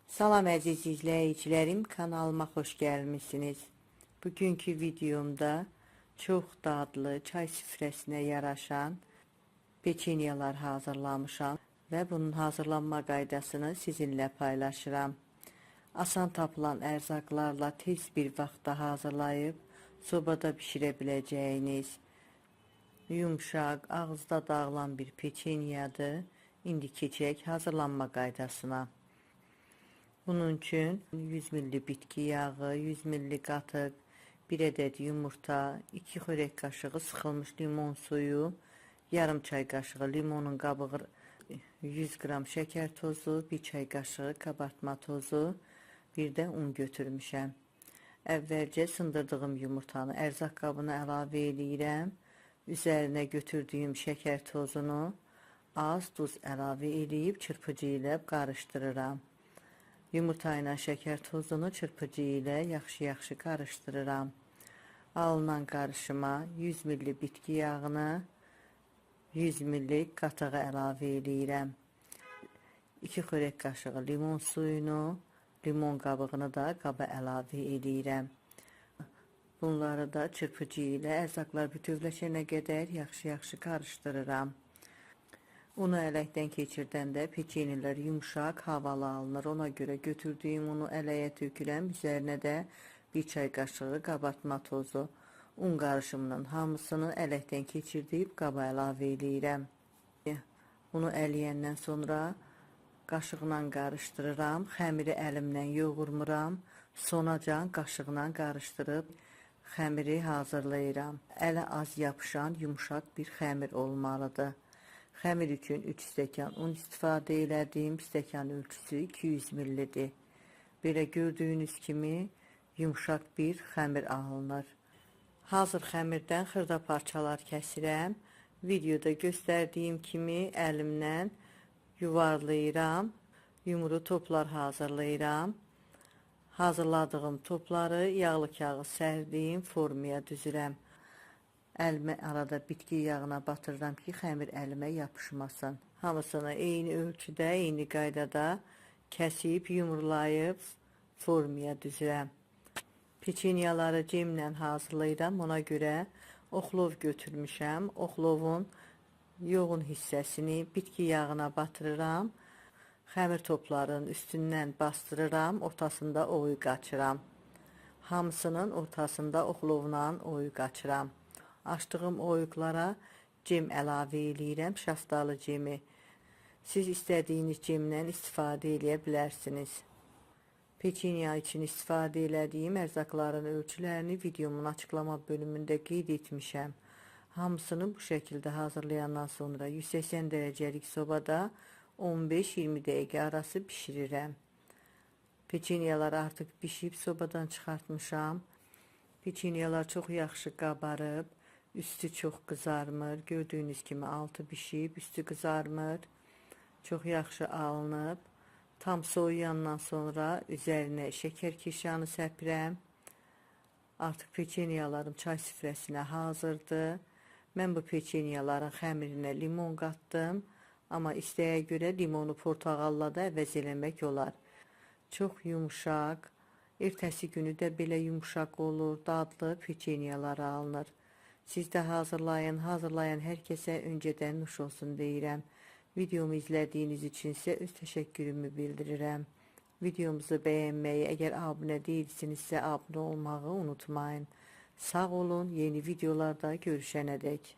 Salam əziz izləyicilərim, kanalıma xoş gəlmişsiniz. Bugünkü videomda çox dadlı, çay süfrəsinə yaraşan peçenyalar hazırlamışam və bunun hazırlanma qaydasını sizinlə paylaşıram. Asan tapılan ərzaqlarla tez bir vaxtda hazırlayıb sobada bişirə biləcəyiniz yumşaq, ağızda dağılan bir peçenyadır. İndi keçək hazırlanma qaydasına. Bunun üçün 100 ml bitki yağı, 100 ml qatıq, 1 ədəd yumurta, 2 xörək qaşığı sıxılmış limon suyu, yarım çay qaşığı limonun qabığı, 100 qram şəkər tozu, 1 çay qaşığı kabartma tozu, bir də un götürmüşəm. Əvvəlcə sındırdığım yumurtanı ərzaq qabına əlavə edirəm. Üzərinə götürdüyüm şəkər tozunu az duz əlavə edib çırpıcı ilə qarışdırıram. Yumurta ilə şəkər tozunu çırpıcı ilə yaxşı qarışdırıram. Alınan qarışıma 100 ml bitki yağını, 100 ml qatığı əlavə edirəm. 2 xörək qaşığı limon suyunu, limon qabığını da qaba əlavə edirəm. Bunları da çırpıcı ilə ərzaqlar bütövləşənə qədər yaxşı qarışdırıram. Unu ələkdən keçirdəndə peçenyelər yumşaq, havalı alınır. Ona görə götürdüyüm unu ələyə tökürəm. Üzərinə də 1 çay qaşığı qabartma tozu, un qarışımının hamısını ələkdən keçirdib qaba əlavə edirəm. Unu ələyəndən sonra qaşıqla qarışdırıram. Xəmiri əlimlə yoğurmuram. Sonacan qaşıqla qarışdırıb xəmiri hazırlayıram. Ələ az yapışan yumşaq bir xəmir olmalıdır. Xəmir üçün 3 stəkan un istifadə elədim. Stəkan ölçüsü 200 ml-dir. Belə gördüyünüz kimi yumşaq bir xəmir alınır. Hazır xəmirdən xırda parçalar kəsirəm. Videoda göstərdiyim kimi əlimlə yuvarlayıram. Yumru toplar hazırlayıram. Hazırladığım topları yağlı kağız sərdiyim formaya düzürəm. Əlimə arada bitki yağına batırıram ki, xəmir əlimə yapışmasın. Hamısını eyni ölçüdə, eyni qaydada kəsib, yumrulayıb formaya düzürəm. Peçenyaları cemlə hazırlayıram. Ona görə oxlov götürmüşəm. Oxlovun yoğun hissəsini bitki yağına batırıram. Xəmir topların üstündən bastırıram. Ortasında oyu qaçıram. Hamısının ortasında oxlovla oyu qaçıram. Açdığım oyuqlara cem əlavə edirəm, şaftalı cemi. Siz istədiyiniz cemlə istifadə edə bilərsiniz. Peçenya üçün istifadə elədiyim ərzaqların ölçülərini videomun açıqlama bölümündə qeyd etmişəm. Hamısını bu şəkildə hazırlayandan sonra 180 dərəcəlik sobada 15-20 dəqiqə arası bişirirəm. Peçenyalar artıq bişib sobadan çıxartmışam. Peçenyalar çox yaxşı qabarıb. Üstü çox qızarmır. Gördüyünüz kimi altı bişib, üstü qızarmır. Çox yaxşı alınıb. Tam soğuyandan sonra üzərinə şəkər keşanı səpirəm. Artıq peçenyalarım çay süfrəsinə hazırdır. Mən bu peçenyaların xəmirinə limon qatdım. Amma istəyə görə limonu portağalla da əvəz eləmək olar. Çox yumşaq. Ertəsi günü də belə yumşaq olur. Dadlı peçenyalar alınır. Siz də hazırlayan hər kəsə öncədən nuş olsun deyirəm. Videomu izlədiyiniz üçün isə öz təşəkkürümü bildirirəm. Videomuzu bəyənməyi, əgər abunə deyilsinizsə abunə olmağı unutmayın. Sağ olun, yeni videolarda görüşənədək.